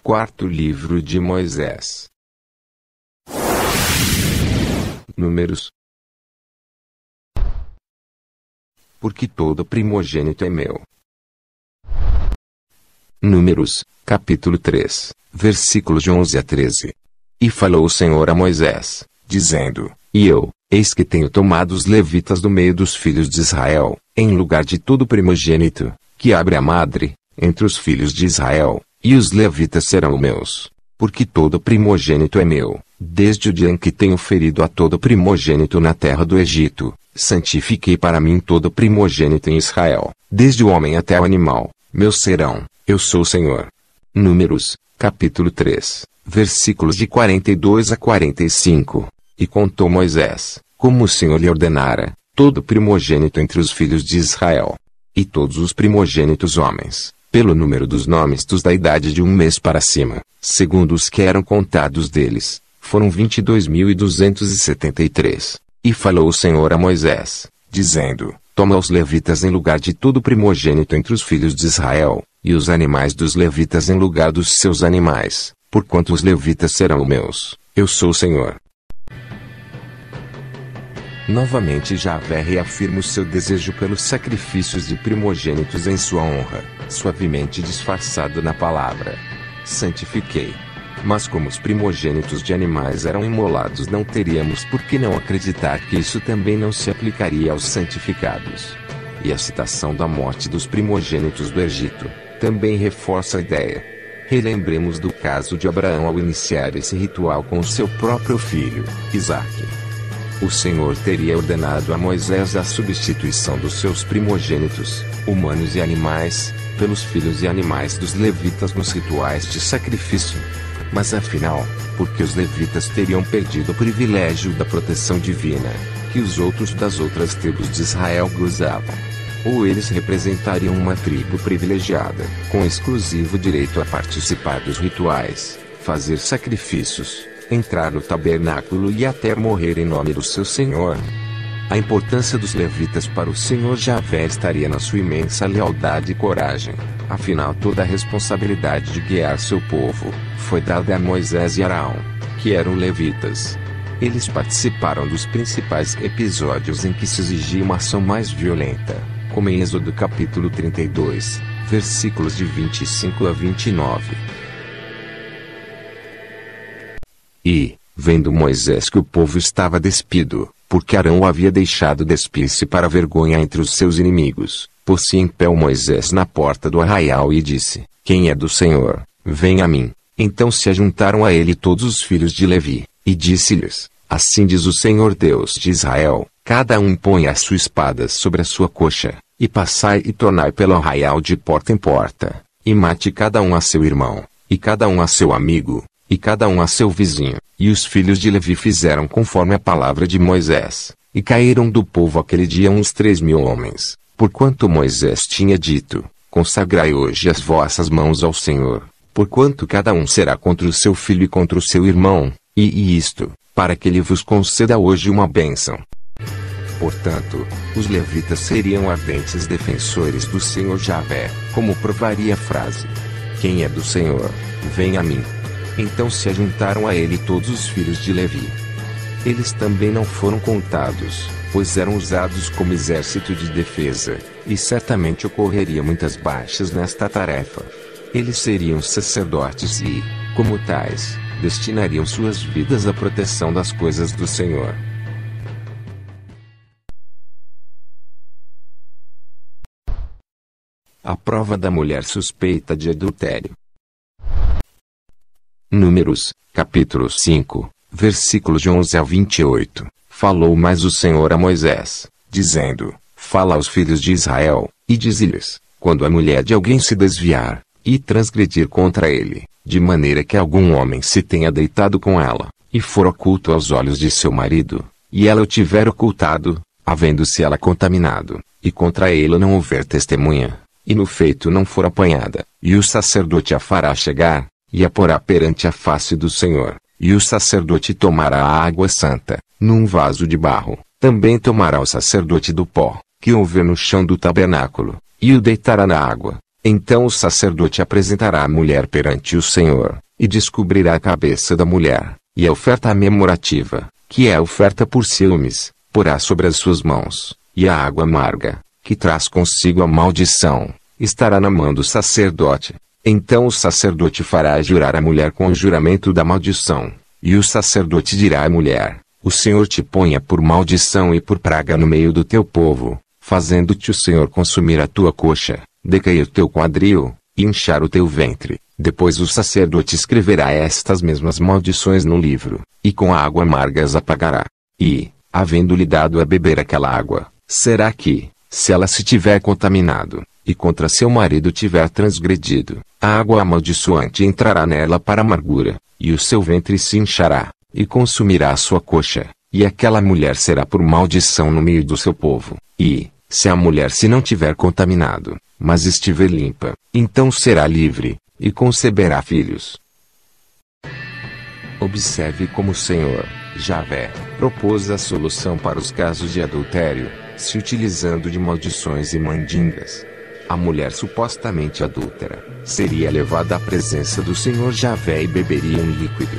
Quarto livro de Moisés. Números. Porque todo primogênito é meu. Números, capítulo 3, versículos de 11 a 13. E falou o Senhor a Moisés, dizendo: E eu, eis que tenho tomado os levitas do meio dos filhos de Israel, em lugar de todo primogênito, que abre a madre, entre os filhos de Israel, e os levitas serão meus. Porque todo primogênito é meu, desde o dia em que tenho ferido a todo primogênito na terra do Egito, santifiquei para mim todo primogênito em Israel, desde o homem até o animal, meus serão, eu sou o Senhor. Números, capítulo 3, versículos de 42 a 45. E contou Moisés, como o Senhor lhe ordenara, todo primogênito entre os filhos de Israel. E todos os primogênitos homens, pelo número dos nomes dos da idade de 1 mês para cima, segundo os que eram contados deles, foram 22.273. E falou o Senhor a Moisés, dizendo: Toma os levitas em lugar de todo primogênito entre os filhos de Israel, e os animais dos levitas em lugar dos seus animais, porquanto os levitas serão meus, eu sou o Senhor. Novamente Javé reafirma o seu desejo pelos sacrifícios de primogênitos em sua honra, suavemente disfarçado na palavra santifiquei. Mas como os primogênitos de animais eram imolados, não teríamos por que não acreditar que isso também não se aplicaria aos santificados. E a citação da morte dos primogênitos do Egito também reforça a ideia. Relembremos do caso de Abraão ao iniciar esse ritual com o seu próprio filho, Isaque. O Senhor teria ordenado a Moisés a substituição dos seus primogênitos, humanos e animais, pelos filhos e animais dos levitas nos rituais de sacrifício. Mas afinal, porque os levitas teriam perdido o privilégio da proteção divina, que os outros das outras tribos de Israel gozavam? Ou eles representariam uma tribo privilegiada, com exclusivo direito a participar dos rituais, fazer sacrifícios, entrar no tabernáculo e até morrer em nome do seu Senhor? A importância dos levitas para o Senhor Javé estaria na sua imensa lealdade e coragem. Afinal, toda a responsabilidade de guiar seu povo foi dada a Moisés e Arão, que eram levitas. Eles participaram dos principais episódios em que se exigia uma ação mais violenta, como em Êxodo capítulo 32, versículos de 25 a 29. E, vendo Moisés que o povo estava despido, porque Arão o havia deixado despir-se para vergonha entre os seus inimigos, pôs-se em pé o Moisés na porta do arraial e disse: Quem é do Senhor, vem a mim. Então se ajuntaram a ele todos os filhos de Levi, e disse-lhes: Assim diz o Senhor Deus de Israel, cada um põe a sua espada sobre a sua coxa, e passai e tornai pelo arraial de porta em porta, e mate cada um a seu irmão, e cada um a seu amigo, e cada um a seu vizinho. E os filhos de Levi fizeram conforme a palavra de Moisés, e caíram do povo aquele dia uns 3.000 homens, porquanto Moisés tinha dito: Consagrai hoje as vossas mãos ao Senhor, porquanto cada um será contra o seu filho e contra o seu irmão, e isto, para que ele vos conceda hoje uma bênção. Portanto, os levitas seriam ardentes defensores do Senhor Javé, como provaria a frase: Quem é do Senhor, vem a mim. Então se ajuntaram a ele todos os filhos de Levi. Eles também não foram contados, pois eram usados como exército de defesa, e certamente ocorreria muitas baixas nesta tarefa. Eles seriam sacerdotes e, como tais, destinariam suas vidas à proteção das coisas do Senhor. A prova da mulher suspeita de adultério. Números, capítulo 5, versículos de 11 a 28. Falou mais o Senhor a Moisés, dizendo: Fala aos filhos de Israel, e dize-lhes: Quando a mulher de alguém se desviar, e transgredir contra ele, de maneira que algum homem se tenha deitado com ela, e for oculto aos olhos de seu marido, e ela o tiver ocultado, havendo-se ela contaminado, e contra ele não houver testemunha, e no feito não for apanhada, e o sacerdote a fará chegar, e a porá perante a face do Senhor, e o sacerdote tomará a água santa, num vaso de barro, também tomará o sacerdote do pó, que houver no chão do tabernáculo, e o deitará na água. Então o sacerdote apresentará a mulher perante o Senhor, e descobrirá a cabeça da mulher, e a oferta memorativa, que é a oferta por ciúmes, porá sobre as suas mãos, e a água amarga, que traz consigo a maldição, estará na mão do sacerdote. Então o sacerdote fará jurar a mulher com o juramento da maldição, e o sacerdote dirá à mulher: o Senhor te ponha por maldição e por praga no meio do teu povo, fazendo-te o Senhor consumir a tua coxa, decair o teu quadril, e inchar o teu ventre. Depois o sacerdote escreverá estas mesmas maldições no livro, e com a água amarga as apagará. E, havendo-lhe dado a beber aquela água, será que, se ela se tiver contaminado, e contra seu marido tiver transgredido, a água amaldiçoante entrará nela para amargura, e o seu ventre se inchará, e consumirá a sua coxa, e aquela mulher será por maldição no meio do seu povo. E, se a mulher se não tiver contaminado, mas estiver limpa, então será livre, e conceberá filhos. Observe como o Senhor, Javé, propôs a solução para os casos de adultério, se utilizando de maldições e mandingas. A mulher supostamente adúltera seria levada à presença do Senhor Javé e beberia um líquido,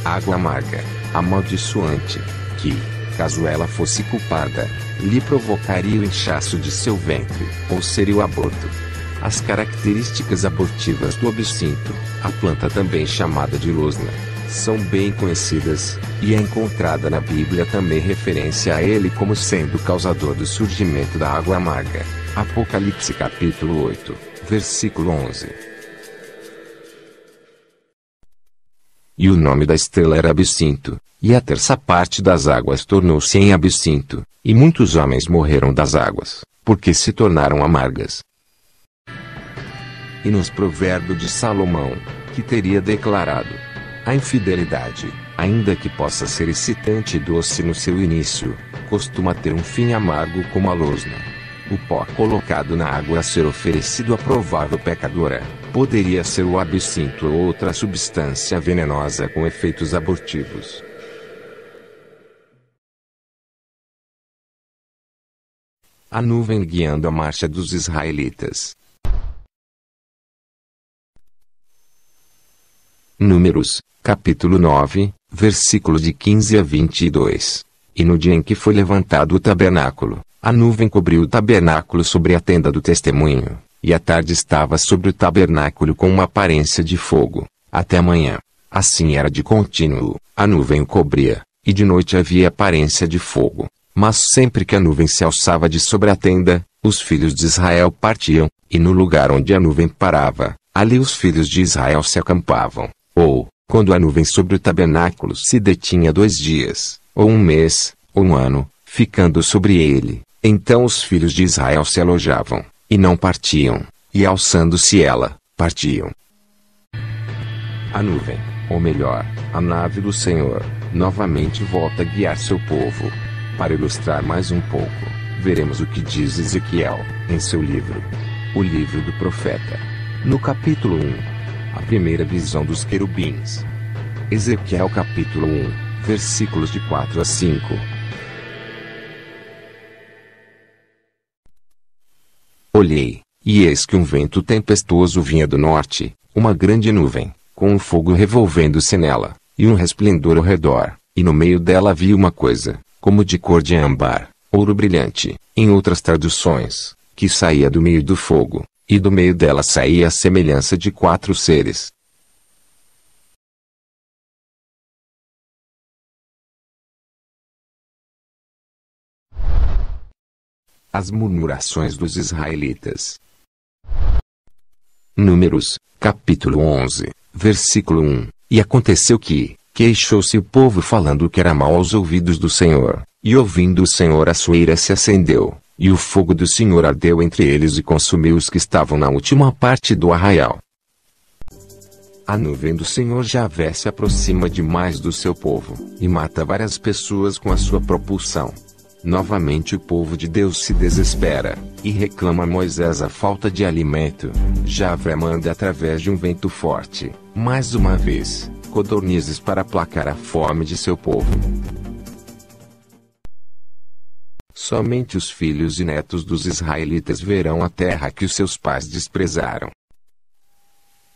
água amarga, amaldiçoante, que, caso ela fosse culpada, lhe provocaria o inchaço de seu ventre, ou seria o aborto. As características abortivas do absinto, a planta também chamada de losna, são bem conhecidas, e é encontrada na Bíblia também referência a ele como sendo o causador do surgimento da água amarga. Apocalipse capítulo 8, versículo 11. E o nome da estrela era absinto, e a terça parte das águas tornou-se em absinto, e muitos homens morreram das águas, porque se tornaram amargas. E nos provérbios de Salomão, que teria declarado: a infidelidade, ainda que possa ser excitante e doce no seu início, costuma ter um fim amargo como a losna. O pó colocado na água a ser oferecido à provável pecadora, poderia ser o absinto ou outra substância venenosa com efeitos abortivos. A nuvem guiando a marcha dos israelitas. Números, capítulo 9, versículo de 15 a 22. E no dia em que foi levantado o tabernáculo, a nuvem cobriu o tabernáculo sobre a tenda do testemunho, e a tarde estava sobre o tabernáculo com uma aparência de fogo, até a manhã. Assim era de contínuo, a nuvem o cobria, e de noite havia aparência de fogo. Mas sempre que a nuvem se alçava de sobre a tenda, os filhos de Israel partiam, e no lugar onde a nuvem parava, ali os filhos de Israel se acampavam. Ou, quando a nuvem sobre o tabernáculo se detinha 2 dias, ou 1 mês, ou 1 ano, ficando sobre ele, então os filhos de Israel se alojavam, e não partiam, e alçando-se ela, partiam. A nuvem, ou melhor, a nave do Senhor, novamente volta a guiar seu povo. Para ilustrar mais um pouco, veremos o que diz Ezequiel, em seu livro, o livro do profeta. No capítulo 1, a primeira visão dos querubins. Ezequiel capítulo 1, versículos de 4 a 5. Olhei, e eis que um vento tempestuoso vinha do norte, uma grande nuvem, com um fogo revolvendo-se nela, e um resplendor ao redor, e no meio dela havia uma coisa, como de cor de âmbar, ouro brilhante, em outras traduções, que saía do meio do fogo, e do meio dela saía a semelhança de 4 seres. As murmurações dos israelitas. Números, capítulo 11, versículo 1. E aconteceu que, queixou-se o povo falando que era mal aos ouvidos do Senhor, e ouvindo o Senhor a sua ira se acendeu, e o fogo do Senhor ardeu entre eles e consumiu os que estavam na última parte do arraial. A nuvem do Senhor Javé se aproxima demais do seu povo, e mata várias pessoas com a sua propulsão. Novamente o povo de Deus se desespera, e reclama a Moisés a falta de alimento. Javé manda através de um vento forte, mais uma vez, codornizes para aplacar a fome de seu povo. Somente os filhos e netos dos israelitas verão a terra que os seus pais desprezaram.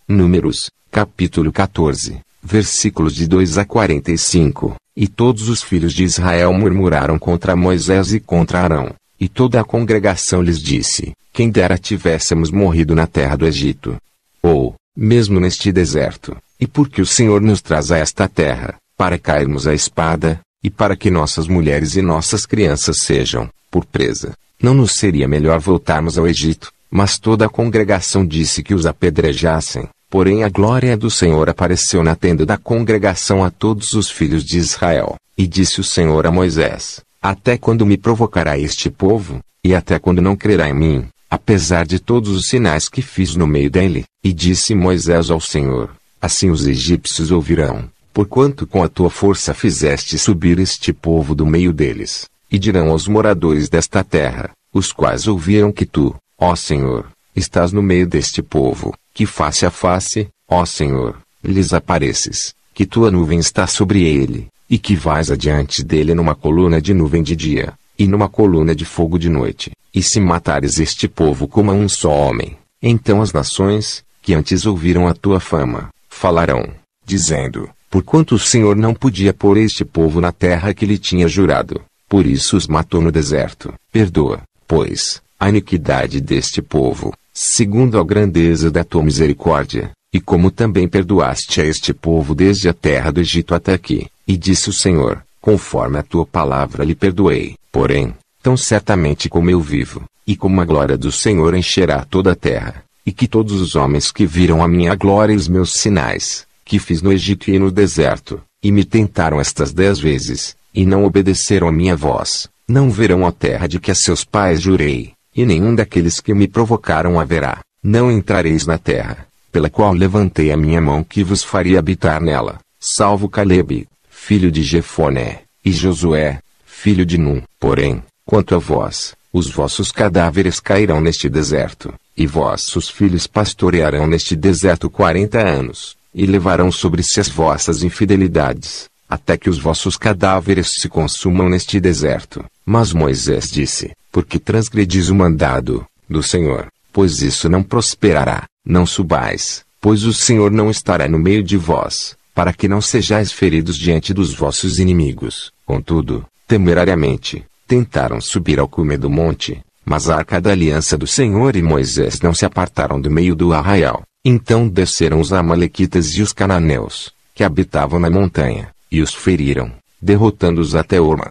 Números, capítulo 14, versículos de 2 a 45. E todos os filhos de Israel murmuraram contra Moisés e contra Arão, e toda a congregação lhes disse: quem dera tivéssemos morrido na terra do Egito, ou, mesmo neste deserto, e porque o Senhor nos traz a esta terra, para cairmos à espada, e para que nossas mulheres e nossas crianças sejam, por presa. Não nos seria melhor voltarmos ao Egito? Mas toda a congregação disse que os apedrejassem. Porém a glória do Senhor apareceu na tenda da congregação a todos os filhos de Israel. E disse o Senhor a Moisés: até quando me provocará este povo, e até quando não crerá em mim, apesar de todos os sinais que fiz no meio dele? E disse Moisés ao Senhor: assim os egípcios ouvirão, porquanto com a tua força fizeste subir este povo do meio deles. E dirão aos moradores desta terra, os quais ouviram que tu, ó Senhor, estás no meio deste povo, que face a face, ó Senhor, lhes apareces, que tua nuvem está sobre ele, e que vais adiante dele numa coluna de nuvem de dia, e numa coluna de fogo de noite. E se matares este povo como a um só homem, então as nações, que antes ouviram a tua fama, falarão, dizendo: porquanto o Senhor não podia pôr este povo na terra que lhe tinha jurado, por isso os matou no deserto. Perdoa, pois, a iniquidade deste povo, segundo a grandeza da tua misericórdia, e como também perdoaste a este povo desde a terra do Egito até aqui. E disse o Senhor: conforme a tua palavra lhe perdoei. Porém, tão certamente como eu vivo, e como a glória do Senhor encherá toda a terra, e que todos os homens que viram a minha glória e os meus sinais, que fiz no Egito e no deserto, e me tentaram estas 10 vezes, e não obedeceram a minha voz, não verão a terra de que a seus pais jurei, e nenhum daqueles que me provocaram haverá. Não entrareis na terra, pela qual levantei a minha mão que vos faria habitar nela, salvo Calebe, filho de Jefoné, e Josué, filho de Num. Porém, quanto a vós, os vossos cadáveres cairão neste deserto, e vossos filhos pastorearão neste deserto 40 anos, e levarão sobre si as vossas infidelidades, até que os vossos cadáveres se consumam neste deserto. Mas Moisés disse: porque transgredis o mandado do Senhor, pois isso não prosperará. Não subais, pois o Senhor não estará no meio de vós, para que não sejais feridos diante dos vossos inimigos. Contudo, temerariamente, tentaram subir ao cume do monte, mas a arca da aliança do Senhor e Moisés não se apartaram do meio do arraial. Então desceram os amalequitas e os cananeus, que habitavam na montanha, e os feriram, derrotando-os até Horma.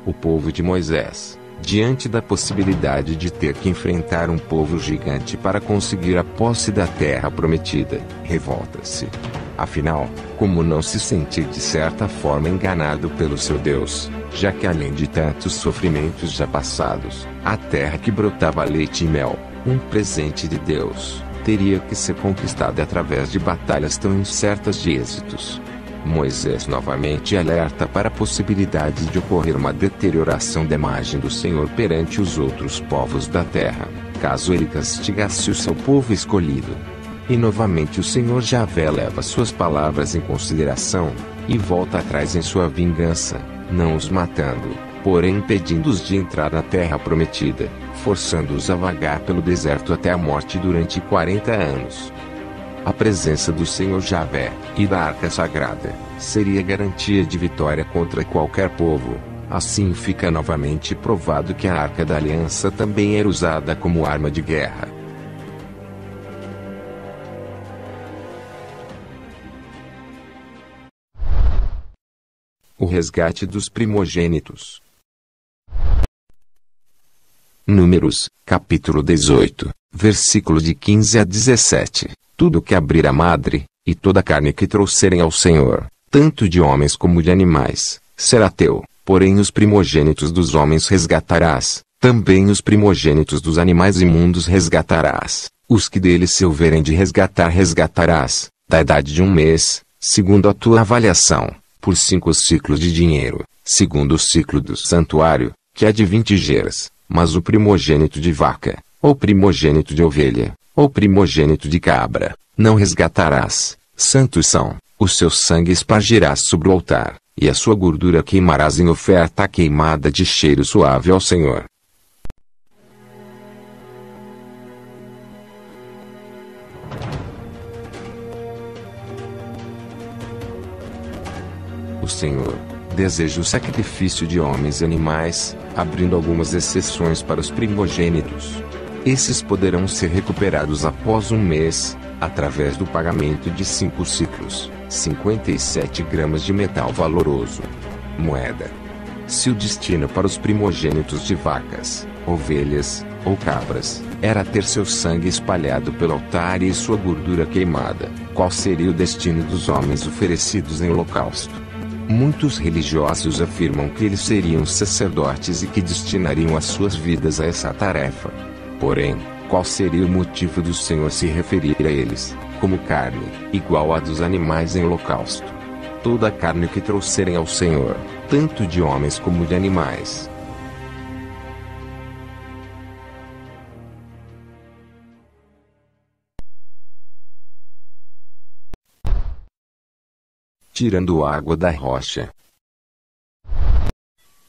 O povo de Moisés, diante da possibilidade de ter que enfrentar um povo gigante para conseguir a posse da terra prometida, revolta-se. Afinal, como não se sentir de certa forma enganado pelo seu Deus, já que além de tantos sofrimentos já passados, a terra que brotava leite e mel, um presente de Deus, teria que ser conquistada através de batalhas tão incertas de êxitos. Moisés novamente alerta para a possibilidade de ocorrer uma deterioração da imagem do Senhor perante os outros povos da terra, caso ele castigasse o seu povo escolhido. E novamente o Senhor Javé leva suas palavras em consideração, e volta atrás em sua vingança, não os matando, porém impedindo-os de entrar na terra prometida, forçando-os a vagar pelo deserto até a morte durante 40 anos. A presença do Senhor Javé, e da arca sagrada, seria garantia de vitória contra qualquer povo. Assim fica novamente provado que a arca da aliança também era usada como arma de guerra. O resgate dos primogênitos. Números, capítulo 18, versículo de 15 a 17. Tudo que abrir a madre, e toda a carne que trouxerem ao Senhor, tanto de homens como de animais, será teu. Porém os primogênitos dos homens resgatarás, também os primogênitos dos animais imundos resgatarás. Os que dele se houverem de resgatar resgatarás, da idade de 1 mês, segundo a tua avaliação, por 5 ciclos de dinheiro, segundo o ciclo do santuário, que é de 20 geras, mas o primogênito de vaca, ou primogênito de ovelha, ou primogênito de cabra, não resgatarás, santos são, o seu sangue espargirás sobre o altar, e a sua gordura queimarás em oferta queimada de cheiro suave ao Senhor. O Senhor deseja o sacrifício de homens e animais, abrindo algumas exceções para os primogênitos. Esses poderão ser recuperados após 1 mês, através do pagamento de 5 ciclos, 57 gramas de metal valoroso. Moeda. Se o destino para os primogênitos de vacas, ovelhas ou cabras era ter seu sangue espalhado pelo altar e sua gordura queimada, qual seria o destino dos homens oferecidos em holocausto? Muitos religiosos afirmam que eles seriam sacerdotes e que destinariam as suas vidas a essa tarefa. Porém, qual seria o motivo do Senhor se referir a eles, como carne, igual à dos animais em holocausto? Toda a carne que trouxerem ao Senhor, tanto de homens como de animais. Tirando água da rocha.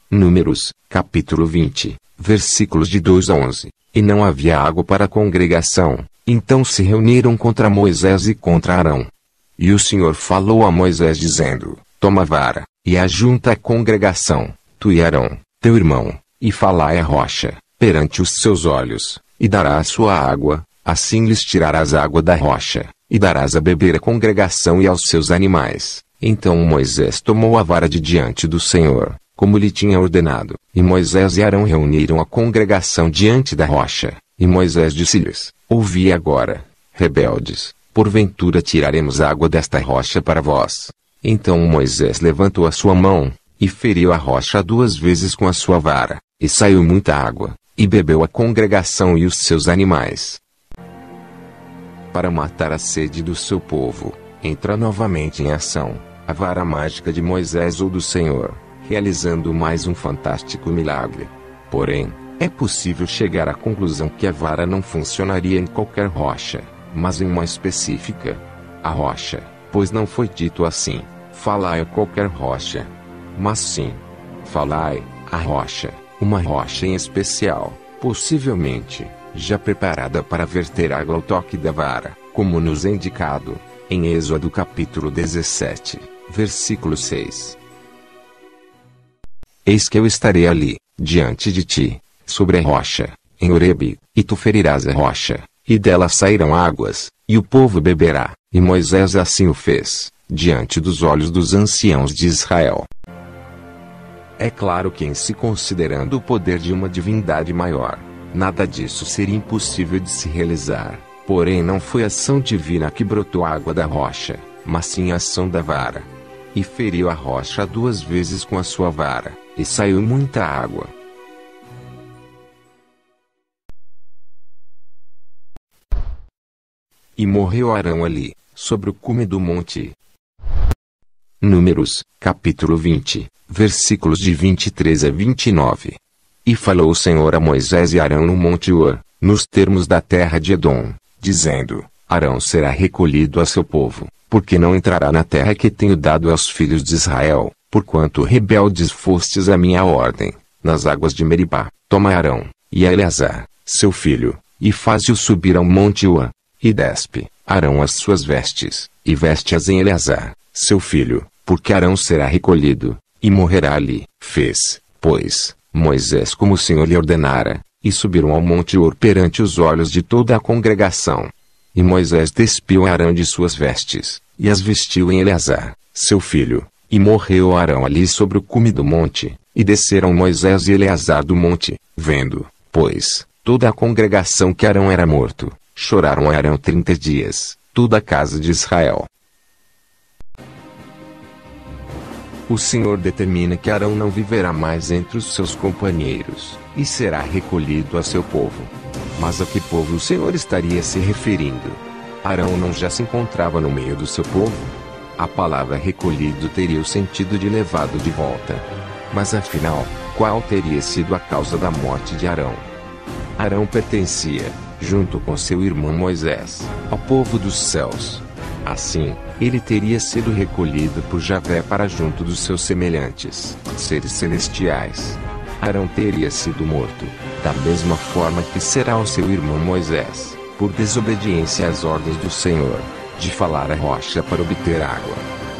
Números, capítulo 20, versículos de 2 a 11. E não havia água para a congregação, então se reuniram contra Moisés e contra Arão. E o Senhor falou a Moisés dizendo, toma a vara, e ajunta a congregação, tu e Arão, teu irmão, e falai a rocha, perante os seus olhos, e dará a sua água, assim lhes tirarás água da rocha, e darás a beber à congregação e aos seus animais. Então Moisés tomou a vara de diante do Senhor, como lhe tinha ordenado, e Moisés e Arão reuniram a congregação diante da rocha, e Moisés disse-lhes, ouvi agora, rebeldes, porventura tiraremos água desta rocha para vós. Então Moisés levantou a sua mão, e feriu a rocha 2 vezes com a sua vara, e saiu muita água, e bebeu a congregação e os seus animais. Para matar a sede do seu povo, entra novamente em ação a vara mágica de Moisés ou do Senhor, realizando mais um fantástico milagre. Porém, é possível chegar à conclusão que a vara não funcionaria em qualquer rocha, mas em uma específica. A rocha, pois não foi dito assim, falai a qualquer rocha. Mas sim, falai, a rocha, uma rocha em especial, possivelmente, já preparada para verter água ao toque da vara, como nos é indicado, em Êxodo capítulo 17, versículo 6. Eis que eu estarei ali, diante de ti, sobre a rocha, em Horebe, e tu ferirás a rocha, e dela sairão águas, e o povo beberá, e Moisés assim o fez, diante dos olhos dos anciãos de Israel. É claro que em se considerando o poder de uma divindade maior, nada disso seria impossível de se realizar, porém não foi a ação divina que brotou a água da rocha, mas sim a ação da vara. E feriu a rocha 2 vezes com a sua vara, e saiu muita água. E morreu Arão ali, sobre o cume do monte. Números, capítulo 20, versículos de 23 a 29. E falou o Senhor a Moisés e Arão no monte Hor, nos termos da terra de Edom, dizendo, Arão será recolhido a seu povo, porque não entrará na terra que tenho dado aos filhos de Israel, porquanto rebeldes fostes à minha ordem, nas águas de Meribá. Toma Arão, e a Eleazar, seu filho, e faze-o subir ao monte Hor, e despe, Arão as suas vestes, e veste-as em Eleazar, seu filho, porque Arão será recolhido, e morrerá ali. Fez, pois, Moisés como o Senhor lhe ordenara, e subiram ao monte Hor perante os olhos de toda a congregação. E Moisés despiu Arão de suas vestes, e as vestiu em Eleazar, seu filho, e morreu Arão ali sobre o cume do monte, e desceram Moisés e Eleazar do monte, vendo, pois, toda a congregação que Arão era morto, choraram a Arão 30 dias, toda a casa de Israel. O Senhor determina que Arão não viverá mais entre os seus companheiros, e será recolhido a seu povo. Mas a que povo o Senhor estaria se referindo? Arão não já se encontrava no meio do seu povo? A palavra recolhido teria o sentido de levado de volta. Mas afinal, qual teria sido a causa da morte de Arão? Arão pertencia, junto com seu irmão Moisés, ao povo dos céus. Assim, ele teria sido recolhido por Javé para junto dos seus semelhantes, seres celestiais. Arão teria sido morto, da mesma forma que será o seu irmão Moisés, por desobediência às ordens do Senhor, de falar à rocha para obter água.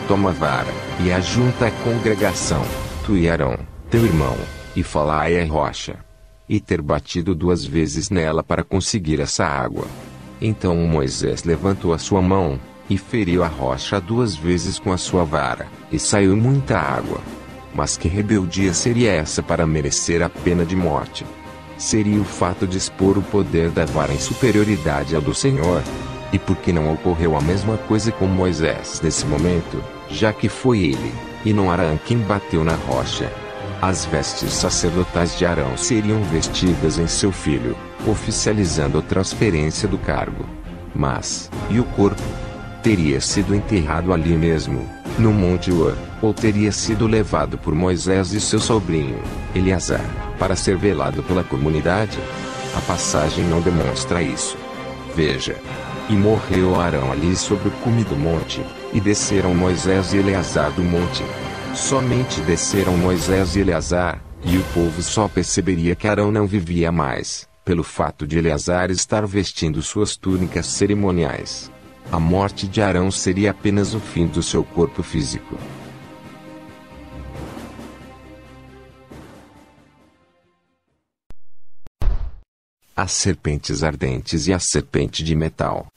Toma a vara, e ajunta a congregação, tu e Arão, teu irmão, e falai à rocha. E ter batido 2 vezes nela para conseguir essa água. Então Moisés levantou a sua mão, e feriu a rocha 2 vezes com a sua vara, e saiu muita água. Mas que rebeldia seria essa para merecer a pena de morte? Seria o fato de expor o poder da vara em superioridade ao do Senhor? E por que não ocorreu a mesma coisa com Moisés nesse momento, já que foi ele, e não Arão quem bateu na rocha? As vestes sacerdotais de Arão seriam vestidas em seu filho, oficializando a transferência do cargo. Mas, e o corpo? Teria sido enterrado ali mesmo, no Monte Hor, ou teria sido levado por Moisés e seu sobrinho, Eleazar, para ser velado pela comunidade? A passagem não demonstra isso. Veja. E morreu Arão ali sobre o cume do monte, e desceram Moisés e Eleazar do monte. Somente desceram Moisés e Eleazar, e o povo só perceberia que Arão não vivia mais, pelo fato de Eleazar estar vestindo suas túnicas cerimoniais. A morte de Arão seria apenas o fim do seu corpo físico. As serpentes ardentes e a serpente de metal.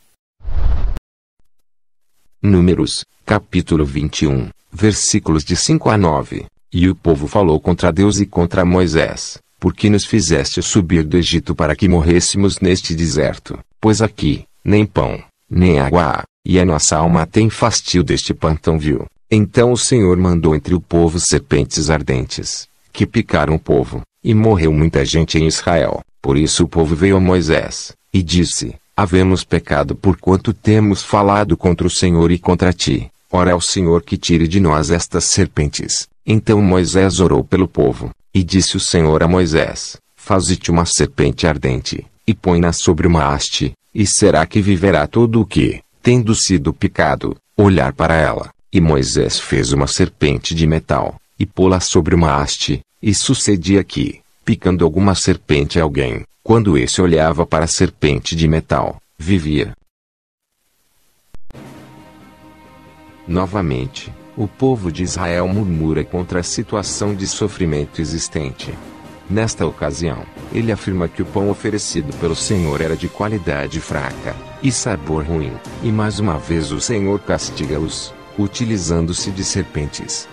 Números, capítulo 21, versículos de 5 a 9. E o povo falou contra Deus e contra Moisés: Por que nos fizeste subir do Egito para que morrêssemos neste deserto? Pois aqui, nem pão, nem água há, e a nossa alma tem fastio deste pantão vil. Então o Senhor mandou entre o povo serpentes ardentes, que picaram o povo, e morreu muita gente em Israel. Por isso o povo veio a Moisés, e disse: Havemos pecado porquanto temos falado contra o Senhor e contra ti. Ora ao Senhor que tire de nós estas serpentes. Então Moisés orou pelo povo, e disse o Senhor a Moisés: Faze-te uma serpente ardente, e põe-na sobre uma haste, e será que viverá todo o que, tendo sido picado, olhar para ela. E Moisés fez uma serpente de metal, e pô-la sobre uma haste, e sucedia que, picando alguma serpente a alguém, quando esse olhava para a serpente de metal, vivia. Novamente, o povo de Israel murmura contra a situação de sofrimento existente. Nesta ocasião, ele afirma que o pão oferecido pelo Senhor era de qualidade fraca e sabor ruim, e mais uma vez o Senhor castiga-os, utilizando-se de serpentes.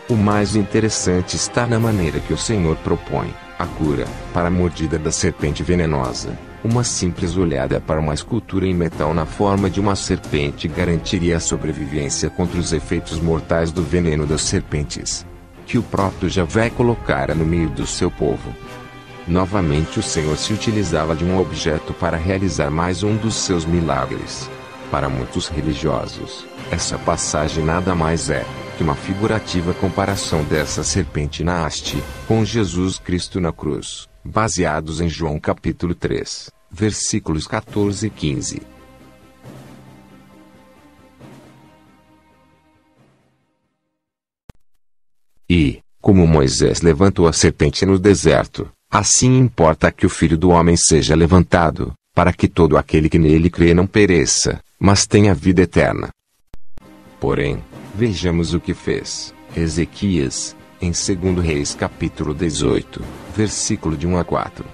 O mais interessante está na maneira que o Senhor propõe a cura para a mordida da serpente venenosa. Uma simples olhada para uma escultura em metal na forma de uma serpente garantiria a sobrevivência contra os efeitos mortais do veneno das serpentes, que o próprio Javé colocara no meio do seu povo. Novamente o Senhor se utilizava de um objeto para realizar mais um dos seus milagres. Para muitos religiosos, essa passagem nada mais é que uma figurativa comparação dessa serpente na haste, com Jesus Cristo na cruz, baseados em João capítulo 3, versículos 14 e 15. E, como Moisés levantou a serpente no deserto, assim importa que o Filho do Homem seja levantado, para que todo aquele que nele crê não pereça, mas tenha vida eterna. Porém, vejamos o que fez Ezequias, em 2 Reis capítulo 18, versículo de 1 a 4.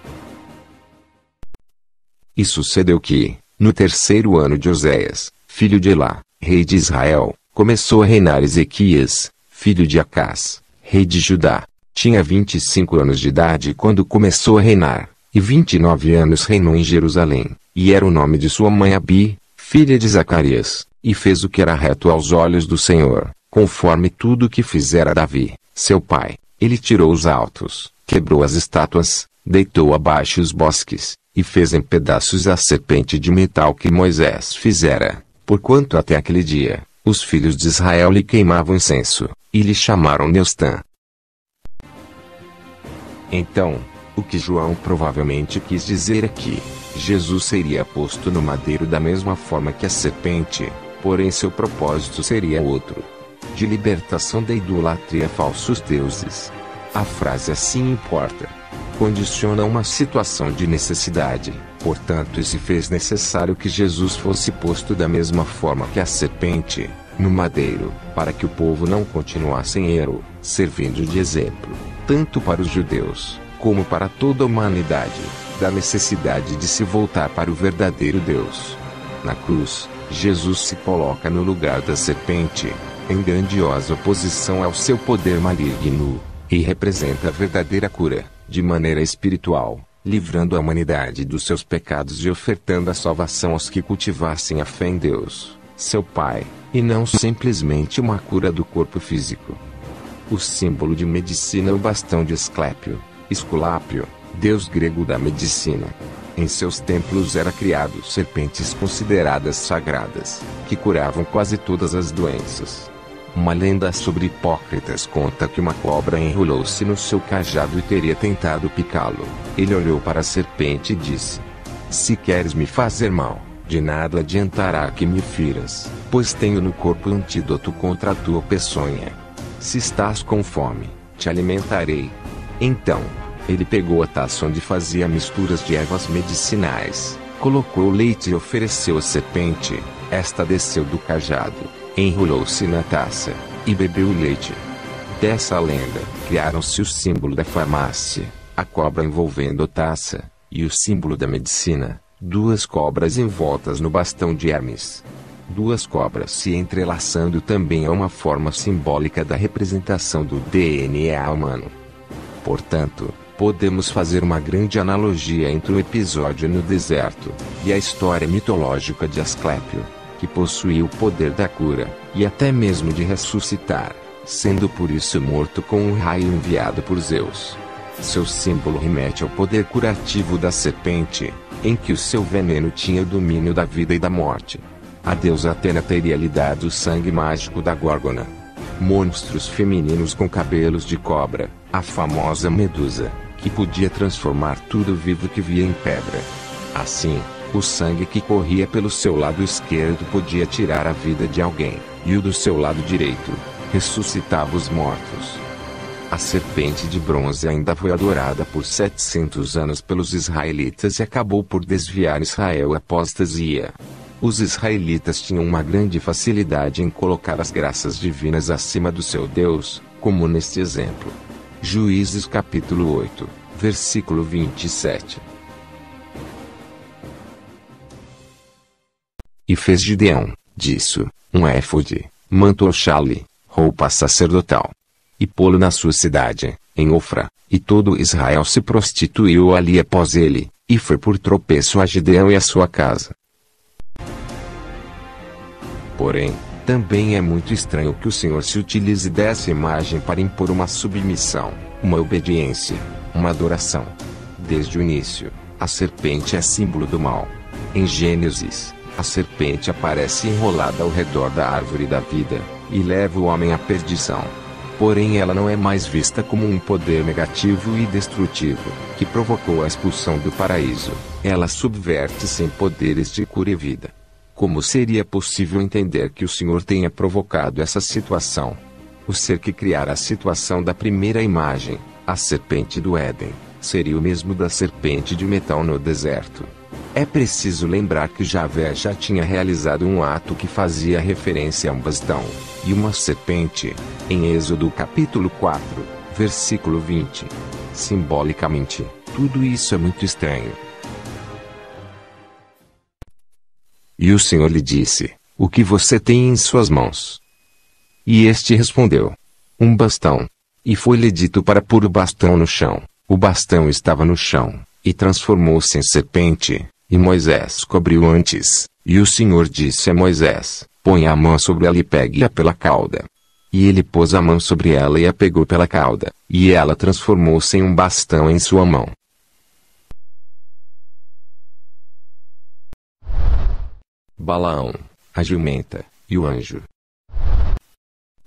E sucedeu que, no 3º ano de Oséias, filho de Elá, rei de Israel, começou a reinar Ezequias, filho de Acás, rei de Judá. Tinha 25 anos de idade quando começou a reinar, e 29 anos reinou em Jerusalém, e era o nome de sua mãe Abi, filha de Zacarias, e fez o que era reto aos olhos do Senhor, conforme tudo o que fizera Davi, seu pai. Ele tirou os altos, quebrou as estátuas, deitou abaixo os bosques, e fez em pedaços a serpente de metal que Moisés fizera, porquanto até aquele dia, os filhos de Israel lhe queimavam incenso, e lhe chamaram Neustã. Então, o que João provavelmente quis dizer é que Jesus seria posto no madeiro da mesma forma que a serpente, porém seu propósito seria outro: de libertação da idolatria a falsos deuses. A frase "assim importa" condiciona uma situação de necessidade, portanto se fez necessário que Jesus fosse posto da mesma forma que a serpente, no madeiro, para que o povo não continuasse em erro, servindo de exemplo, tanto para os judeus, como para toda a humanidade, da necessidade de se voltar para o verdadeiro Deus. Na cruz, Jesus se coloca no lugar da serpente, em grandiosa oposição ao seu poder maligno, e representa a verdadeira cura, de maneira espiritual, livrando a humanidade dos seus pecados e ofertando a salvação aos que cultivassem a fé em Deus, seu Pai, e não simplesmente uma cura do corpo físico. O símbolo de medicina é o bastão de Esculápio, deus grego da medicina. Em seus templos era criado serpentes consideradas sagradas, que curavam quase todas as doenças. Uma lenda sobre Hipócrates conta que uma cobra enrolou-se no seu cajado e teria tentado picá-lo. Ele olhou para a serpente e disse: "Se queres me fazer mal, de nada adiantará que me firas, pois tenho no corpo antídoto contra a tua peçonha. Se estás com fome, te alimentarei." Então, ele pegou a taça onde fazia misturas de ervas medicinais, colocou o leite e ofereceu à serpente. Esta desceu do cajado, enrolou-se na taça, e bebeu o leite. Dessa lenda, criaram-se o símbolo da farmácia, a cobra envolvendo a taça, e o símbolo da medicina, duas cobras envoltas no bastão de Hermes. Duas cobras se entrelaçando também é uma forma simbólica da representação do DNA humano. Portanto, podemos fazer uma grande analogia entre o episódio no deserto e a história mitológica de Asclépio, que possuía o poder da cura, e até mesmo de ressuscitar, sendo por isso morto com um raio enviado por Zeus. Seu símbolo remete ao poder curativo da serpente, em que o seu veneno tinha o domínio da vida e da morte. A deusa Atena teria lhe dado o sangue mágico da Górgona. Monstros femininos com cabelos de cobra, a famosa Medusa, que podia transformar tudo vivo que via em pedra. Assim, o sangue que corria pelo seu lado esquerdo podia tirar a vida de alguém, e o do seu lado direito ressuscitava os mortos. A serpente de bronze ainda foi adorada por 700 anos pelos israelitas e acabou por desviar Israel à apostasia. Os israelitas tinham uma grande facilidade em colocar as graças divinas acima do seu Deus, como neste exemplo. Juízes capítulo 8, versículo 27. E fez Gideão disso um éfode, manto ou xale, roupa sacerdotal, e pô-lo na sua cidade, em Ofra, e todo Israel se prostituiu ali após ele, e foi por tropeço a Gideão e a sua casa. Porém, também é muito estranho que o Senhor se utilize dessa imagem para impor uma submissão, uma obediência, uma adoração. Desde o início, a serpente é símbolo do mal. Em Gênesis, a serpente aparece enrolada ao redor da árvore da vida, e leva o homem à perdição. Porém ela não é mais vista como um poder negativo e destrutivo, que provocou a expulsão do paraíso. Ela subverte-se em poderes de cura e vida. Como seria possível entender que o Senhor tenha provocado essa situação? O ser que criara a situação da primeira imagem, a serpente do Éden, seria o mesmo da serpente de metal no deserto. É preciso lembrar que Javé já tinha realizado um ato que fazia referência a um bastão e uma serpente, em Êxodo capítulo 4, versículo 20. Simbolicamente, tudo isso é muito estranho. E o Senhor lhe disse: "O que você tem em suas mãos?" E este respondeu: "Um bastão." E foi-lhe dito para pôr o bastão no chão. O bastão estava no chão, e transformou-se em serpente, e Moisés cobriu antes. E o Senhor disse a Moisés: "Põe a mão sobre ela e pegue-a pela cauda." E ele pôs a mão sobre ela e a pegou pela cauda, e ela transformou-se em um bastão em sua mão. Balaão, a jumenta, e o anjo.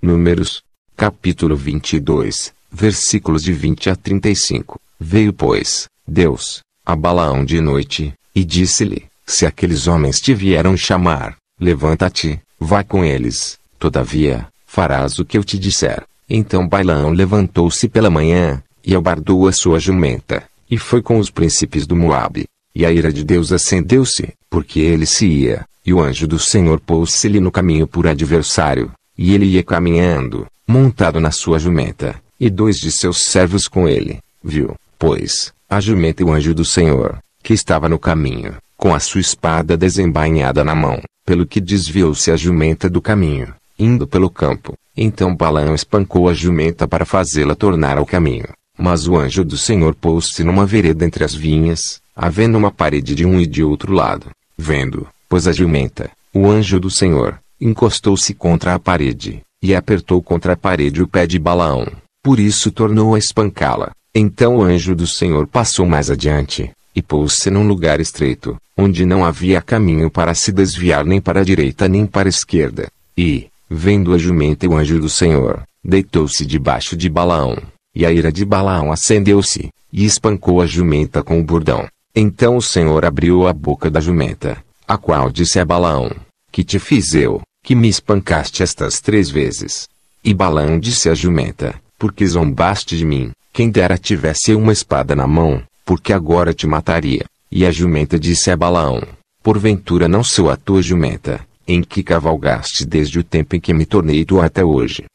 Números, capítulo 22, versículos de 20 a 35. Veio, pois, Deus, a Balaão de noite, e disse-lhe: se aqueles homens te vieram chamar, levanta-te, vai com eles, todavia, farás o que eu te disser. Então Balaão levantou-se pela manhã, e albardou a sua jumenta, e foi com os príncipes do Moabe. E a ira de Deus acendeu-se, porque ele se ia, e o anjo do Senhor pôs-se-lhe no caminho por adversário, e ele ia caminhando, montado na sua jumenta, e 2 de seus servos com ele. Viu, pois, a jumenta e o anjo do Senhor, que estava no caminho, com a sua espada desembainhada na mão, pelo que desviou-se a jumenta do caminho, indo pelo campo. Então Balaão espancou a jumenta para fazê-la tornar ao caminho. Mas o anjo do Senhor pôs-se numa vereda entre as vinhas, havendo uma parede de um e de outro lado. Vendo, pois, a jumenta, o anjo do Senhor, encostou-se contra a parede, e apertou contra a parede o pé de Balaão, por isso tornou a espancá-la. Então o anjo do Senhor passou mais adiante, e pôs-se num lugar estreito, onde não havia caminho para se desviar nem para a direita nem para a esquerda. E, vendo a jumenta e o anjo do Senhor, deitou-se debaixo de Balaão, e a ira de Balaão acendeu-se, e espancou a jumenta com o bordão. Então o Senhor abriu a boca da jumenta, a qual disse a Balaão: que te fiz eu, que me espancaste estas 3 vezes? E Balaão disse à jumenta: porque zombaste de mim, quem dera tivesse eu uma espada na mão, porque agora te mataria. E a jumenta disse a Balaão: porventura não sou a tua jumenta, em que cavalgaste desde o tempo em que me tornei tua até hoje?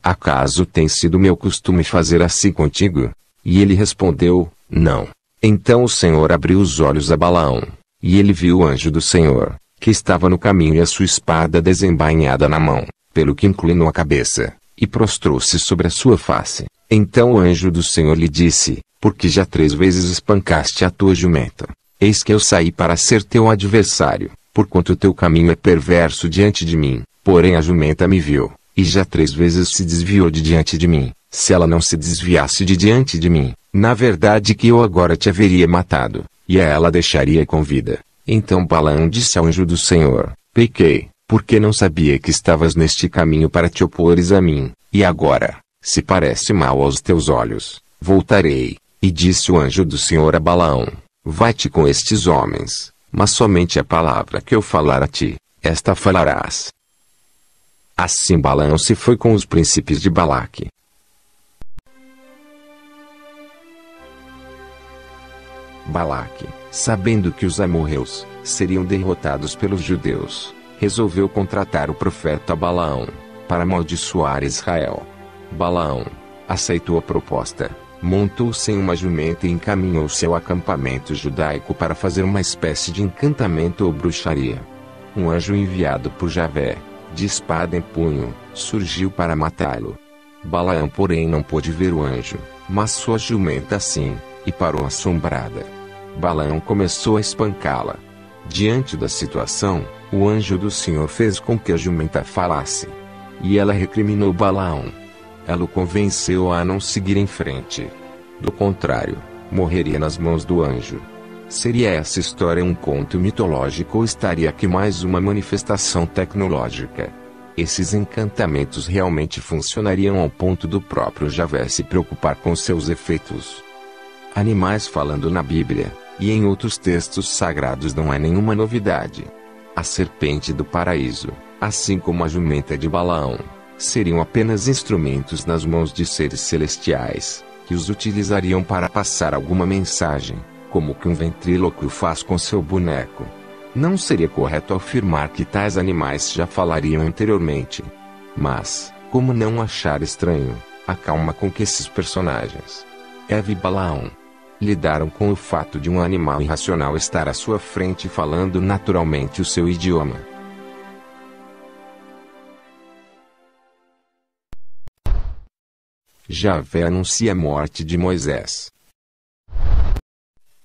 Acaso tem sido meu costume fazer assim contigo? E ele respondeu: não. Então o Senhor abriu os olhos a Balaão, e ele viu o anjo do Senhor, que estava no caminho e a sua espada desembainhada na mão, pelo que inclinou a cabeça, e prostrou-se sobre a sua face. Então o anjo do Senhor lhe disse: porque já 3 vezes espancaste a tua jumenta, eis que eu saí para ser teu adversário, porquanto teu caminho é perverso diante de mim. Porém a jumenta me viu, e já 3 vezes se desviou de diante de mim. Se ela não se desviasse de diante de mim, na verdade que eu agora te haveria matado, e a ela deixaria com vida. Então Balaão disse ao anjo do Senhor: pequei, porque não sabia que estavas neste caminho para te opores a mim, e agora, se parece mal aos teus olhos, voltarei. E disse o anjo do Senhor a Balaão: vai-te com estes homens, mas somente a palavra que eu falar a ti, esta falarás. Assim Balaão se foi com os príncipes de Balaque. Balaque, sabendo que os amorreus seriam derrotados pelos judeus, resolveu contratar o profeta Balaão, para amaldiçoar Israel. Balaão aceitou a proposta, montou-se em uma jumenta e encaminhou-se ao acampamento judaico para fazer uma espécie de encantamento ou bruxaria. Um anjo enviado por Javé, de espada em punho, surgiu para matá-lo. Balaão, porém, não pôde ver o anjo, mas sua jumenta sim, e parou assombrada. Balaão começou a espancá-la. Diante da situação, o anjo do Senhor fez com que a jumenta falasse. E ela recriminou Balaão. Ela o convenceu a não seguir em frente. Do contrário, morreria nas mãos do anjo. Seria essa história um conto mitológico ou estaria aqui mais uma manifestação tecnológica? Esses encantamentos realmente funcionariam ao ponto do próprio Javé se preocupar com seus efeitos? Animais falando na Bíblia, e em outros textos sagrados não é nenhuma novidade. A serpente do paraíso, assim como a jumenta de Balaão, seriam apenas instrumentos nas mãos de seres celestiais, que os utilizariam para passar alguma mensagem, como que um ventríloco faz com seu boneco. Não seria correto afirmar que tais animais já falariam anteriormente. Mas, como não achar estranho, a calma com que esses personagens, Eva e Balaão, lidaram com o fato de um animal irracional estar à sua frente falando naturalmente o seu idioma. Javé anuncia a morte de Moisés.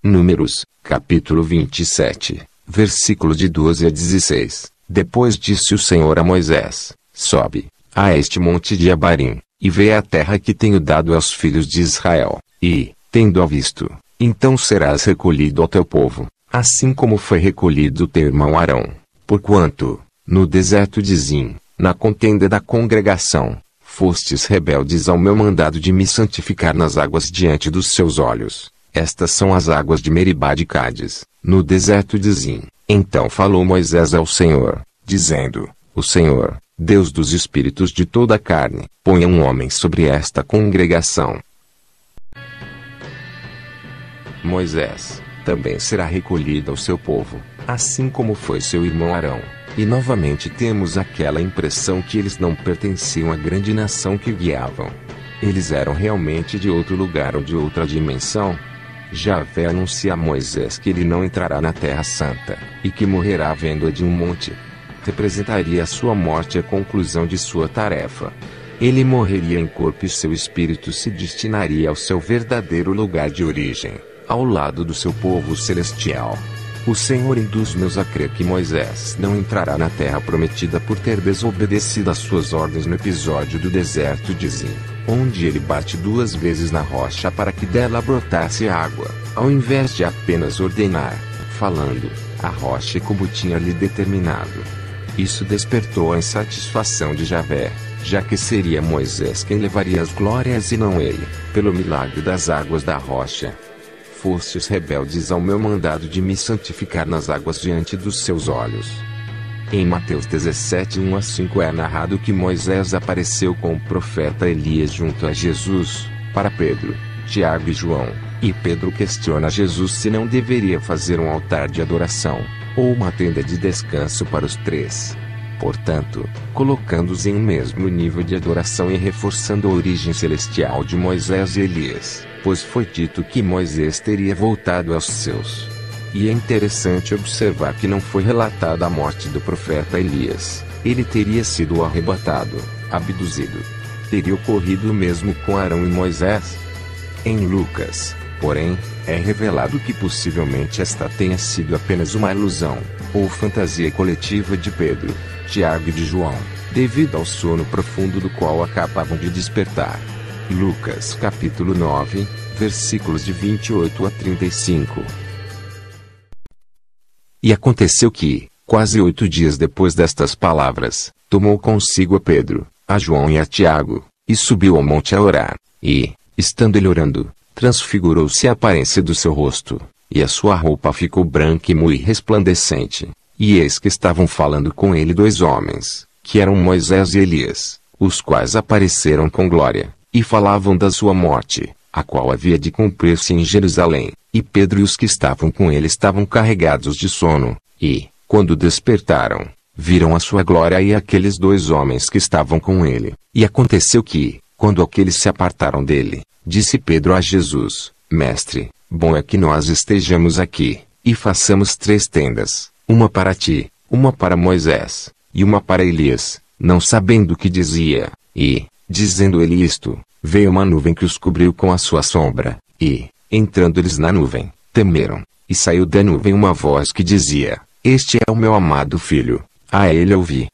Números, capítulo 27, versículos de 12 a 16. Depois disse o Senhor a Moisés: sobe a este monte de Abarim, e vê a terra que tenho dado aos filhos de Israel, e, tendo-a visto, então serás recolhido ao teu povo, assim como foi recolhido o teu irmão Arão. Porquanto, no deserto de Zim, na contenda da congregação, fostes rebeldes ao meu mandado de me santificar nas águas diante dos seus olhos. Estas são as águas de Meribá de Cádiz, no deserto de Zim. Então falou Moisés ao Senhor, dizendo: O Senhor, Deus dos espíritos de toda a carne, ponha um homem sobre esta congregação. Moisés também será recolhido ao seu povo, assim como foi seu irmão Arão. E novamente temos aquela impressão que eles não pertenciam à grande nação que guiavam. Eles eram realmente de outro lugar ou de outra dimensão. Javé anuncia a Moisés que ele não entrará na Terra Santa, e que morrerá à venda de um monte. Representaria a sua morte a conclusão de sua tarefa. Ele morreria em corpo e seu espírito se destinaria ao seu verdadeiro lugar de origem, ao lado do seu povo celestial. O Senhor induz-nos a crer que Moisés não entrará na terra prometida por ter desobedecido às suas ordens no episódio do deserto de Zim, onde ele bate 2 vezes na rocha para que dela brotasse água, ao invés de apenas ordenar, falando, a rocha como tinha lhe determinado. Isso despertou a insatisfação de Javé, já que seria Moisés quem levaria as glórias e não ele, pelo milagre das águas da rocha. Fostes rebeldes ao meu mandado de me santificar nas águas diante dos seus olhos. Em Mateus 17, 1-5 é narrado que Moisés apareceu com o profeta Elias junto a Jesus, para Pedro, Tiago e João, e Pedro questiona Jesus se não deveria fazer um altar de adoração, ou uma tenda de descanso para os 3. Portanto, colocando-os em um mesmo nível de adoração e reforçando a origem celestial de Moisés e Elias, pois foi dito que Moisés teria voltado aos seus. E é interessante observar que não foi relatada a morte do profeta Elias. Ele teria sido arrebatado, abduzido. Teria ocorrido o mesmo com Arão e Moisés. Em Lucas, porém, é revelado que possivelmente esta tenha sido apenas uma ilusão, ou fantasia coletiva de Pedro, Tiago e de João, devido ao sono profundo do qual acabavam de despertar. Lucas capítulo 9, versículos de 28-35. E aconteceu que, quase 8 dias depois destas palavras, tomou consigo a Pedro, a João e a Tiago, e subiu ao monte a orar, e, estando ele orando, transfigurou-se a aparência do seu rosto, e a sua roupa ficou branca e muito resplandecente. E eis que estavam falando com ele 2 homens, que eram Moisés e Elias, os quais apareceram com glória, e falavam da sua morte, a qual havia de cumprir-se em Jerusalém. E Pedro e os que estavam com ele estavam carregados de sono, e, quando despertaram, viram a sua glória e aqueles 2 homens que estavam com ele. E aconteceu que, quando aqueles se apartaram dele, disse Pedro a Jesus: Mestre, bom é que nós estejamos aqui, e façamos 3 tendas, uma para ti, uma para Moisés, e uma para Elias, não sabendo o que dizia. E, dizendo ele isto, veio uma nuvem que os cobriu com a sua sombra, e, entrando eles na nuvem, temeram, e saiu da nuvem uma voz que dizia: Este é o meu amado filho, a ele ouvi.